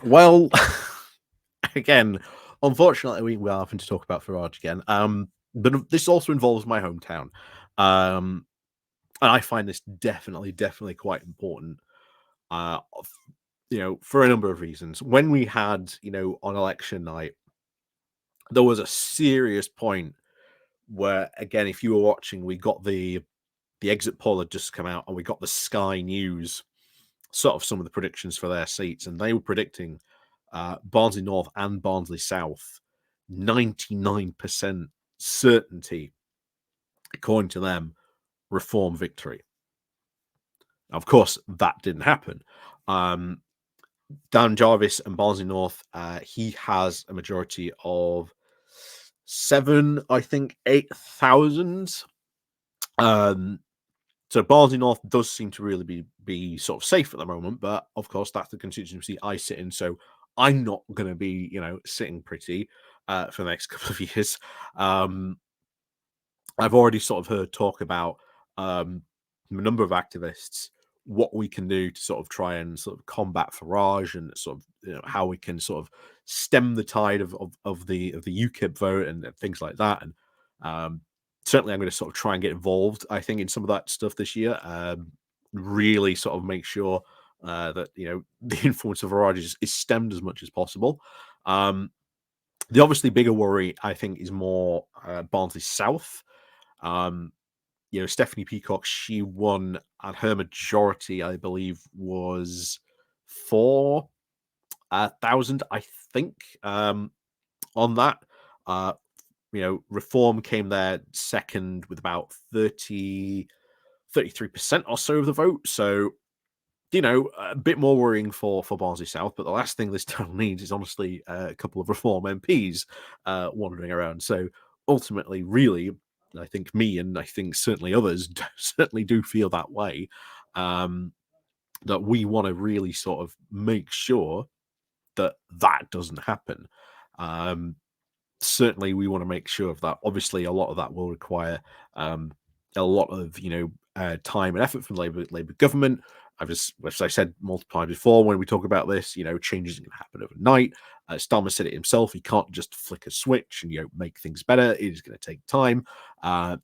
Well, again, unfortunately, we are having to talk about Farage again. But this also involves my hometown. Um, and I find this definitely quite important. For a number of reasons. When we had, on election night, there was a serious point where, again, if you were watching, we got the exit poll had just come out, and we got the Sky News sort of some of the predictions for their seats, and they were predicting Barnsley North and Barnsley South 99% certainty, according to them, Reform victory. Of course, that didn't happen. Dan Jarvis and Barnsley North, he has a majority of 8,000. So Barnsley North does seem to really be sort of safe at the moment, but of course that's the constituency I sit in, so I'm not going to be sitting pretty for the next couple of years. I've already sort of heard talk about a number of activists what we can do to sort of try and sort of combat Farage, and sort of how we can sort of stem the tide of the UKIP vote and things like that. And certainly I'm going to sort of try and get involved, I think, in some of that stuff this year. Really sort of make sure that the influence of Farage is stemmed as much as possible. The obviously bigger worry, I think, is more Barnsley South. Stephanie Peacock, she won, and her majority, I believe, was 4,000, I think, on that. Reform came there second with about 33% or so of the vote. So, a bit more worrying for Barnsley South. But the last thing this town needs is honestly a couple of Reform MPs wandering around. So ultimately, really, I think me, and I think certainly others certainly do feel that way, that we want to really sort of make sure that that doesn't happen. Certainly we want to make sure of that. Obviously, a lot of that will require a lot of time and effort from Labour government. As I said multiple times before, when we talk about this, changes are going to happen overnight. Starmer said it himself. He can't just flick a switch and make things better. It is going to take time. I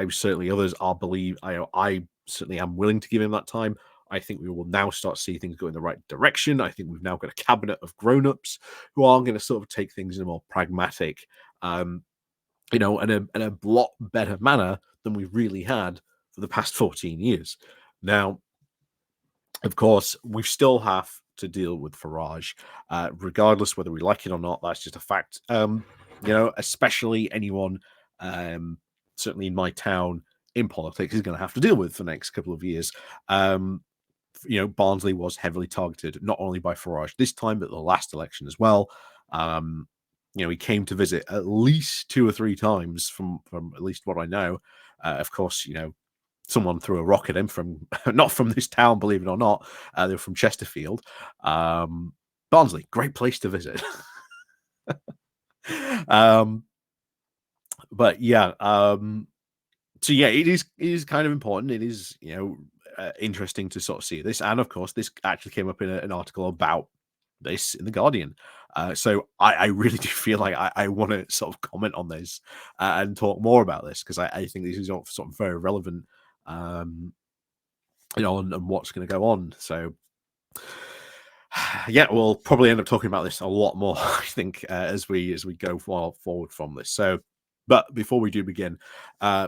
certainly, others are believe. I certainly am willing to give him that time. I think we will now start to see things go in the right direction. I think we've now got a cabinet of grown-ups who are going to sort of take things in a more pragmatic, and a lot better manner than we've really had for the past 14 years. Now, of course, we still have to deal with Farage, regardless whether we like it or not. That's just a fact. Especially anyone, certainly in my town, in politics, is going to have to deal with for the next couple of years. Barnsley was heavily targeted, not only by Farage this time, but the last election as well. He came to visit at least 2 or 3 times from at least what I know. Of course, someone threw a rock at him from not from this town, believe it or not. They were from Chesterfield. Barnsley, great place to visit. But yeah, so yeah, it is kind of important. It is interesting to sort of see this, and of course, this actually came up in an article about this in the Guardian. So I really do feel like I want to sort of comment on this and talk more about this, because I think this is sort of very relevant, and what's going to go on. So yeah, we'll probably end up talking about this a lot more, I think, as we go forward from this. So, but before we do begin,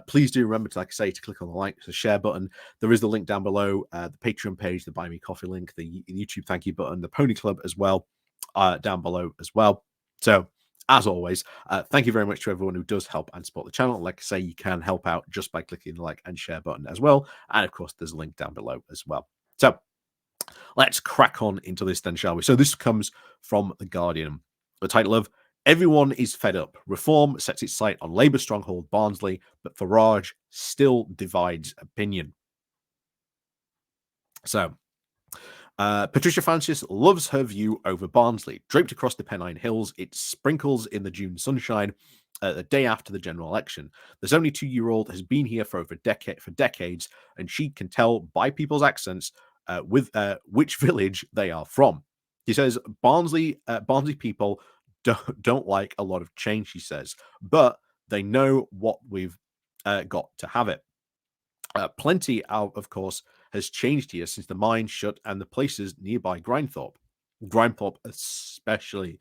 please do remember to, like I say, to click on the like, the share button. There is the link down below, the Patreon page, the Buy Me Coffee link, the YouTube thank you button, the Pony Club as well, down below as well. So, as always, thank you very much to everyone who does help and support the channel. Like I say, you can help out just by clicking the like and share button as well. And of course, there's a link down below as well. So, let's crack on into this then, shall we? So this comes from The Guardian. The title of "Everyone is Fed Up. Reform sets its sight on Labour stronghold Barnsley, but Farage still divides opinion." So, Patricia Francis loves her view over Barnsley. Draped across the Pennine Hills, it sprinkles in the June sunshine the day after the general election. The 72-year-old has been here for decades, and she can tell by people's accents with which village they are from. He says Barnsley people don't like a lot of change. He says, but they know what we've got to have it. Plenty, of course, has changed here since the mine shut and the places nearby Grimethorpe. Grimethorpe especially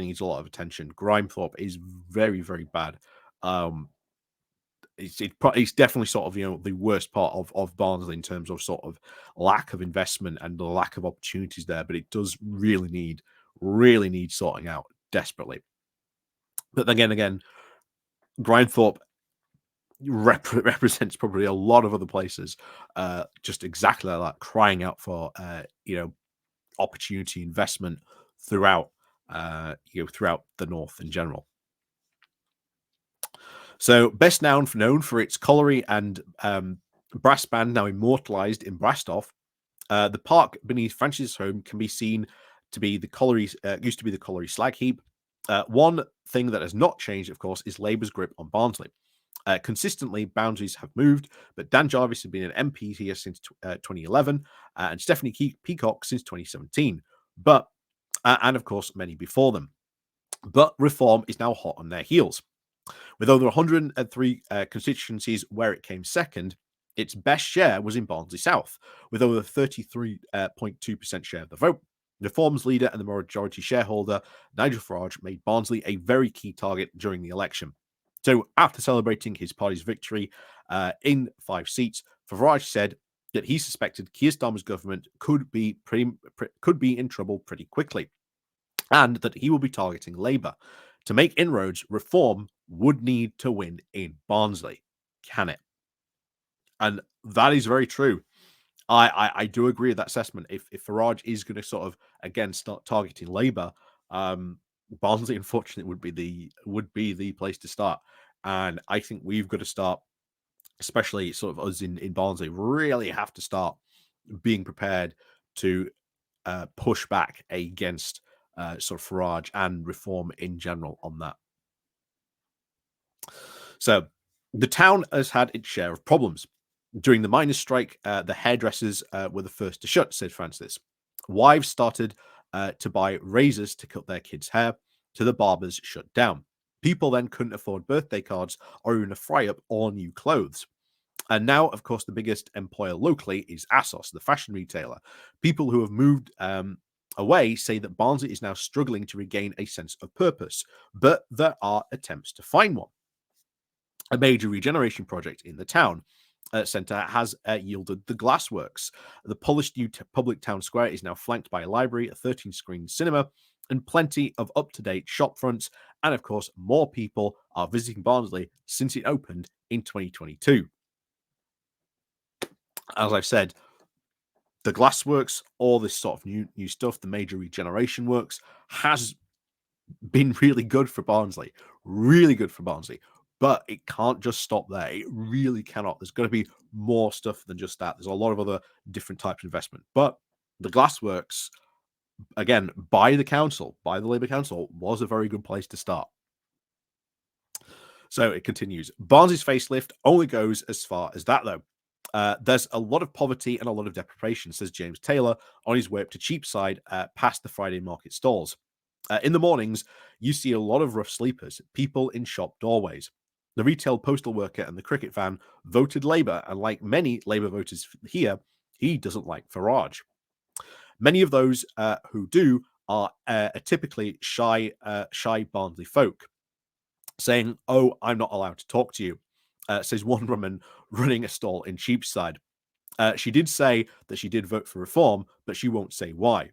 needs a lot of attention. Grimethorpe is very, very bad. Um, it's definitely sort of the worst part of Barnsley in terms of sort of lack of investment and the lack of opportunities there. But it does really need sorting out desperately. But again, Grimethorpe represents probably a lot of other places, just exactly like that, crying out for opportunity investment throughout throughout the north in general. So best known for its colliery and brass band, now immortalized in Brastoff. The park beneath Francis' home can be seen to be the colliery, used to be the colliery slag heap. One thing that has not changed, of course, is Labour's grip on Barnsley. Consistently, boundaries have moved, but Dan Jarvis has been an MP here since 2011, and Stephanie Peacock since 2017. But and of course, many before them. But reform is now hot on their heels. With over 103 constituencies where it came second, its best share was in Barnsley South, with over 33.2% share of the vote. Reform's leader and the majority shareholder, Nigel Farage, made Barnsley a very key target during the election. So, after celebrating his party's victory in 5 seats, Farage said that he suspected Keir Starmer's government could be in trouble pretty quickly, and that he will be targeting Labour. To make inroads, Reform would need to win in Barnsley. Can it? And that is very true. I do agree with that assessment. If Farage is going to sort of again start targeting Labour, Barnsley unfortunately would be the place to start. And I think we've got to start, especially sort of us in Barnsley, really have to start being prepared to push back against sort of Farage and Reform in general on that. So the town has had its share of problems. During the miners' strike, the hairdressers were the first to shut, said Francis. Wives started to buy razors to cut their kids' hair, so the barbers shut down. People then couldn't afford birthday cards or even a fry up or new clothes. And now, of course, the biggest employer locally is ASOS, the fashion retailer. People who have moved away say that Barnsley is now struggling to regain a sense of purpose, but there are attempts to find one. A major regeneration project in the town centre has yielded the Glassworks. The polished new public town square is now flanked by a library, a 13-screen cinema, and plenty of up-to-date shop fronts. And of course, more people are visiting Barnsley since it opened in 2022. As I've said, the Glassworks, all this sort of new stuff, the major regeneration works, has been really good for Barnsley. Really good for Barnsley. But it can't just stop there. It really cannot. There's got to be more stuff than just that. There's a lot of other different types of investment. But the Glassworks, again, by the Labour Council, was a very good place to start. So it continues. Barnsley's facelift only goes as far as that, though. There's a lot of poverty and a lot of deprivation, says James Taylor on his way up to Cheapside past the Friday market stalls. In the mornings, you see a lot of rough sleepers, people in shop doorways. The retail postal worker and the cricket fan voted Labour, and like many Labour voters here, he doesn't like Farage. Many of those who do are typically shy Barnsley folk, saying, "Oh, I'm not allowed to talk to you," says one woman running a stall in Cheapside. She did say that she did vote for reform, but she won't say why.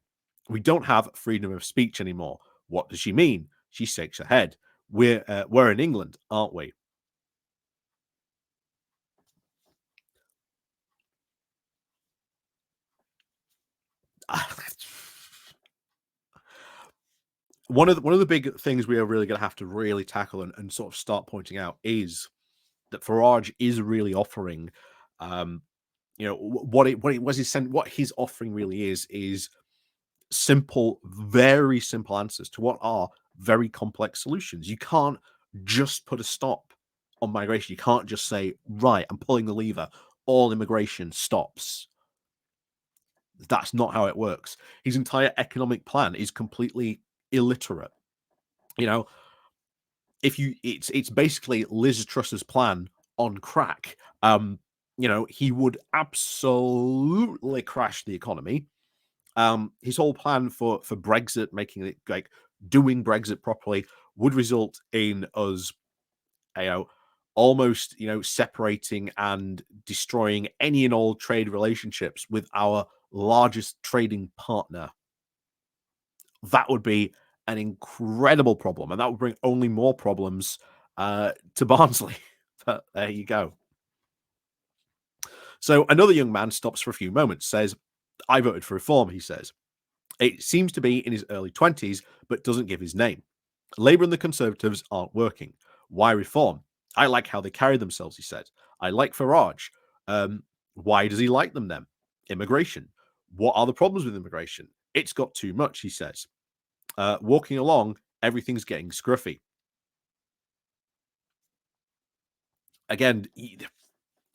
We don't have freedom of speech anymore. What does she mean? She shakes her head. We're in England, aren't we? One of the big things we are really going to have to really tackle and sort of start pointing out is that Farage is really offering, what he's offering really is simple, very simple answers to what are very complex solutions. You can't just put a stop on migration. You can't just say, right, I'm pulling the lever, all immigration stops. That's not how it works. His entire economic plan is completely illiterate. You know, if you it's basically Liz Truss's plan on crack. He would absolutely crash the economy. His whole plan for Brexit, making it like doing Brexit properly, would result in us, you know, almost separating and destroying any and all trade relationships with our largest trading partner. That would be an incredible problem, and that would bring only more problems to Barnsley. But there you go. So another young man stops for a few moments, says, "I voted for reform," he says. It seems to be in his early 20s, but doesn't give his name. Labour and the Conservatives aren't working. Why reform? I like how they carry themselves, he said. I like Farage. Why does he like them then? Immigration. What are the problems with immigration? It's got too much, he says. Walking along, everything's getting scruffy. Again,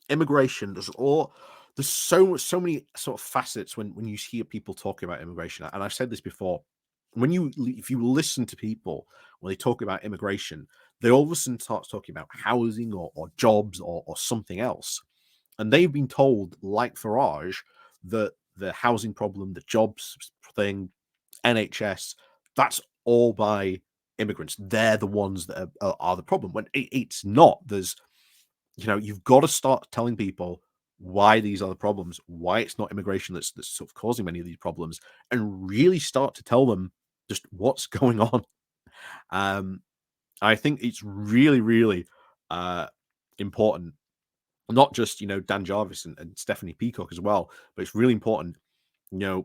immigration, there's so many sort of facets when you hear people talking about immigration, and I've said this before. If you listen to people when they talk about immigration, they all of a sudden start talking about housing or jobs or something else, and they've been told, like Farage, that the housing problem, the jobs thing, NHS, that's all by immigrants. They're the ones that are the problem, when it's not. You've got to start telling people why these are the problems, why it's not immigration that's sort of causing many of these problems, and really start to tell them just what's going on. Um, I think it's really, really important. Not just Dan Jarvis and Stephanie Peacock as well, but it's really important.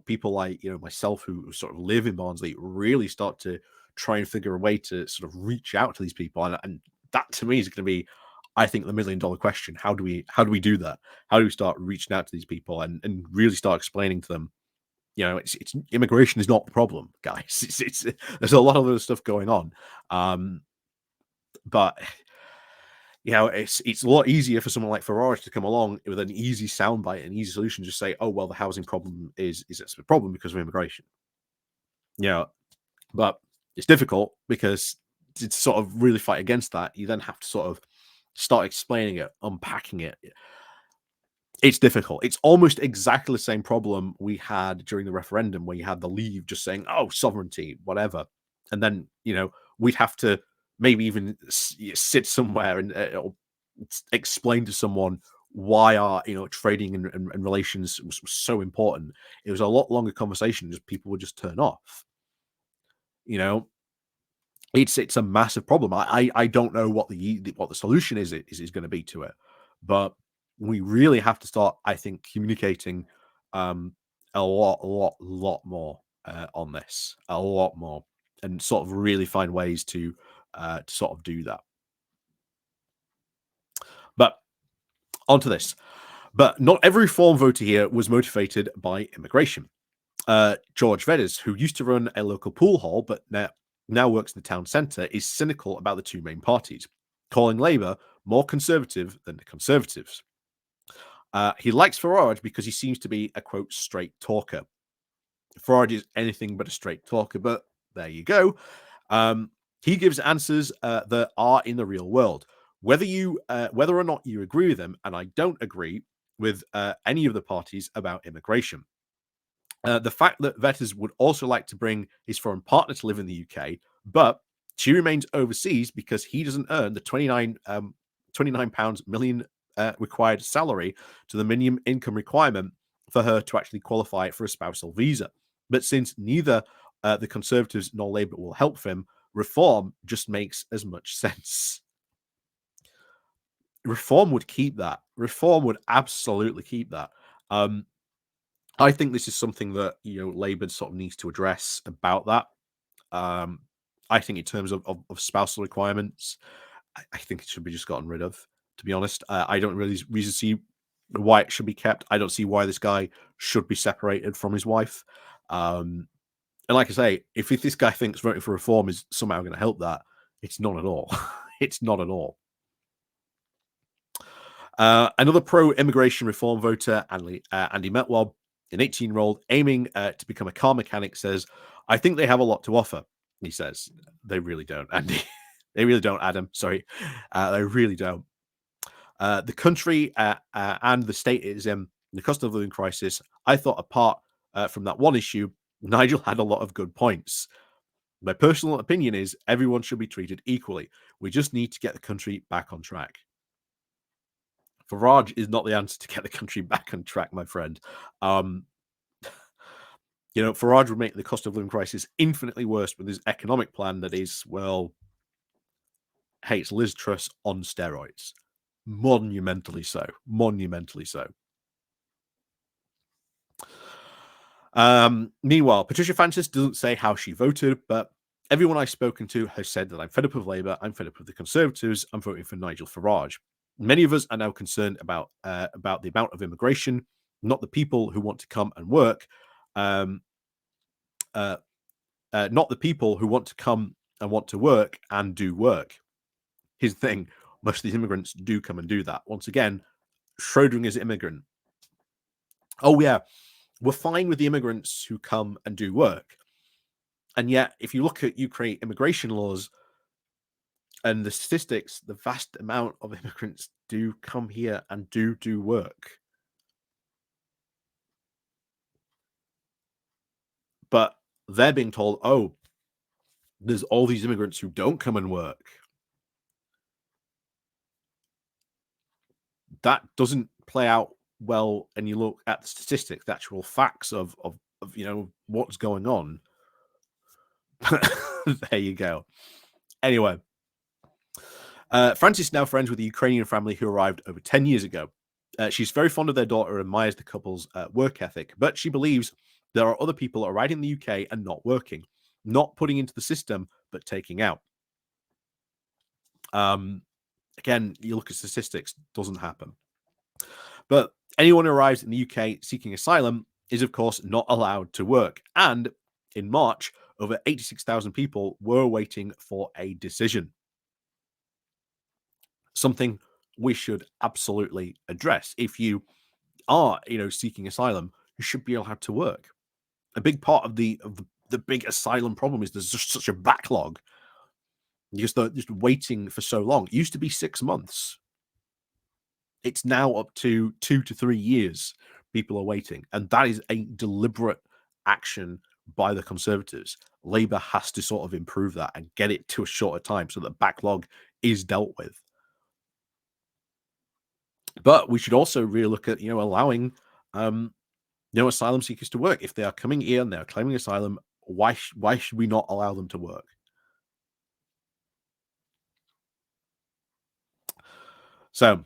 People like myself who sort of live in Barnsley really start to try and figure a way to sort of reach out to these people, and that to me is going to be, I think, the $1 million question. How do we do that? How do we start reaching out to these people and really start explaining to them, it's immigration is not the problem, guys. It's there's a lot of other stuff going on, but it's a lot easier for someone like Farage to come along with an easy soundbite, an easy solution. Just say, "Oh well, the housing problem is a problem because of immigration." Yeah, but it's difficult because to sort of really fight against that, you then have to sort of start explaining it, unpacking it. It's difficult. It's almost exactly the same problem we had during the referendum, where you had the Leave just saying, "Oh, sovereignty, whatever," and then we'd have to maybe even sit somewhere and explain to someone why our trading and relations was so important. It was a lot longer conversation. Just people would just turn off. You know, it's a massive problem. I don't know what the solution is going to be to it, but we really have to start, I think, communicating a lot more on this, a lot more, and sort of really find ways to sort of do that. But onto this. But not every reform voter here was motivated by immigration. George Vedders, who used to run a local pool hall but now works in the town centre, is cynical about the two main parties, calling Labour more conservative than the Conservatives. He likes Farage because he seems to be a, quote, straight talker. Farage is anything but a straight talker, but there you go. He gives answers that are in the real world. Whether or not you agree with them, and I don't agree with any of the parties about immigration. The fact that Vetters would also like to bring his foreign partner to live in the UK, but she remains overseas because he doesn't earn the £29 million required salary to the minimum income requirement for her to actually qualify for a spousal visa. But since neither the Conservatives nor Labour will help him, reform just makes as much sense. Reform would keep that. Reform would absolutely keep that. I think this is something that Labour sort of needs to address about that. I think in terms of spousal requirements, I think it should be just gotten rid of. To be honest, I don't really reason see why it should be kept. I don't see why this guy should be separated from his wife. And like I say, if this guy thinks voting for reform is somehow going to help that, it's not at all. It's not at all. Another pro-immigration reform voter, Andy Metwell, An 18-year-old aiming to become a car mechanic says, "I think they have a lot to offer." He says, "They really don't, Andy. They really don't, Adam. Sorry, they really don't. The country and the state it is in, the cost of living crisis. I thought apart from that one issue, Nigel had a lot of good points. My personal opinion is everyone should be treated equally. We just need to get the country back on track." Farage is not the answer to get the country back on track, my friend. Farage would make the cost of living crisis infinitely worse with his economic plan that is, well, hey, it's Liz Truss on steroids. Monumentally so. Monumentally so. Meanwhile, Patricia Francis doesn't say how she voted, but everyone I've spoken to has said that I'm fed up with Labour, I'm fed up with the Conservatives, I'm voting for Nigel Farage. Many of us are now concerned about the amount of immigration, not the people who want to come and work, not the people who want to come and want to work and do work. Here's the thing: most of these immigrants do come and do that. Once again, Schrodinger's immigrant. Oh yeah, we're fine with the immigrants who come and do work. And yet, if you look at Ukraine immigration laws and the statistics, the vast amount of immigrants do come here and do work. But they're being told, oh, there's all these immigrants who don't come and work. That doesn't play out well. And you look at the statistics, the actual facts of what's going on. There you go. Anyway, Francis is now friends with a Ukrainian family who arrived over 10 years ago. She's very fond of their daughter and admires the couple's work ethic, but she believes there are other people arriving in the UK and not working, not putting into the system, but taking out. Again, you look at statistics, doesn't happen. But anyone who arrives in the UK seeking asylum is, of course, not allowed to work. And in March, over 86,000 people were waiting for a decision. Something we should absolutely address. If you are, seeking asylum, you should be allowed to work. A big part of the big asylum problem is there's just such a backlog because they're just waiting for so long. It used to be 6 months. It's now up to 2 to 3 years people are waiting, and that is a deliberate action by the Conservatives. Labour has to sort of improve that and get it to a shorter time so that backlog is dealt with. But we should also really look at, allowing, asylum seekers to work. If they are coming here and they are claiming asylum, why should we not allow them to work? So,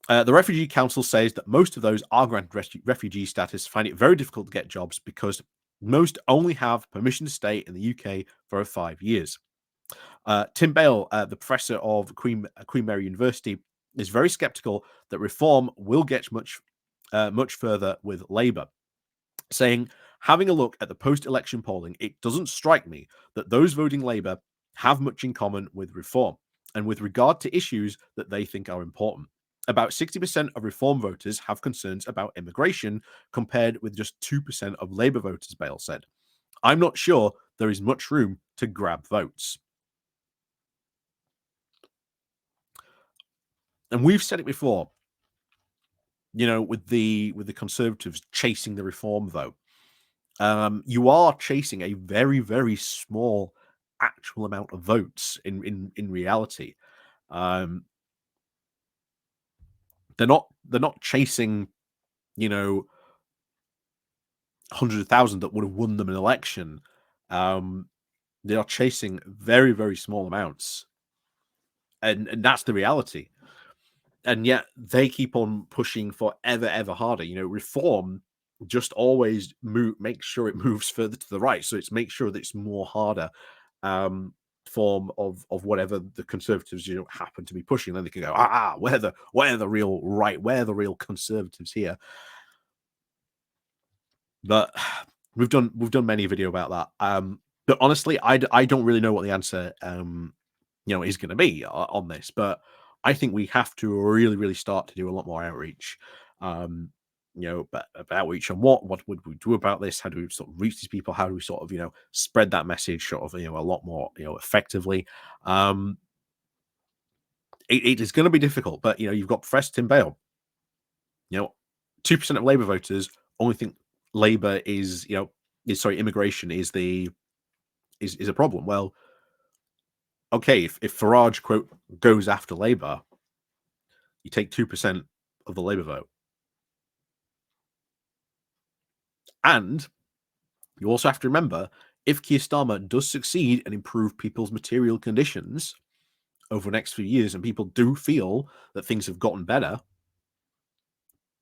the Refugee Council says that most of those are granted refugee status find it very difficult to get jobs because most only have permission to stay in the UK for 5 years. Tim Bale, the professor of Queen Mary University, is very sceptical that reform will get much further with Labour, saying, having a look at the post-election polling, it doesn't strike me that those voting Labour have much in common with reform and with regard to issues that they think are important. About 60% of reform voters have concerns about immigration, compared with just 2% of Labour voters, Bale said. I'm not sure there is much room to grab votes. And we've said it before, with the Conservatives chasing the reform vote. You are chasing a very, very small actual amount of votes in reality. They're not chasing, 100,000 that would have won them an election. They are chasing very, very small amounts. And that's the reality. And yet they keep on pushing for ever harder. Reform just always make sure it moves further to the right. So it's make sure that it's more harder form of whatever the Conservatives happen to be pushing. Then they can go, we're the real right, we're the real Conservatives here. But we've done many video about that. But honestly, I don't really know what the answer is going to be on this. But I think we have to really start to do a lot more outreach. about each and what would we do about this? How do we sort of reach these people? How do we sort of spread that message sort of a lot more effectively? Um, it is going to be difficult, but you've got Professor Tim Bale. 2% of Labour voters only think Labour immigration is a problem. Well, okay, if Farage quote goes after Labour, you take 2% of the Labour vote, and you also have to remember, if Keir Starmer does succeed and improve people's material conditions over the next few years, and people do feel that things have gotten better,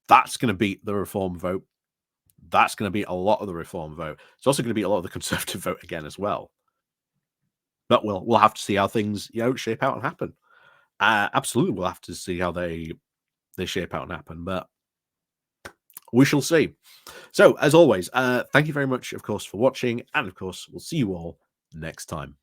that's going to beat the Reform vote. That's going to beat a lot of the Reform vote. It's also going to beat a lot of the Conservative vote again as well. But we'll have to see how things shape out and happen. Absolutely, we'll have to see how they shape out and happen. But we shall see. So, as always, thank you very much, of course, for watching, and of course, we'll see you all next time.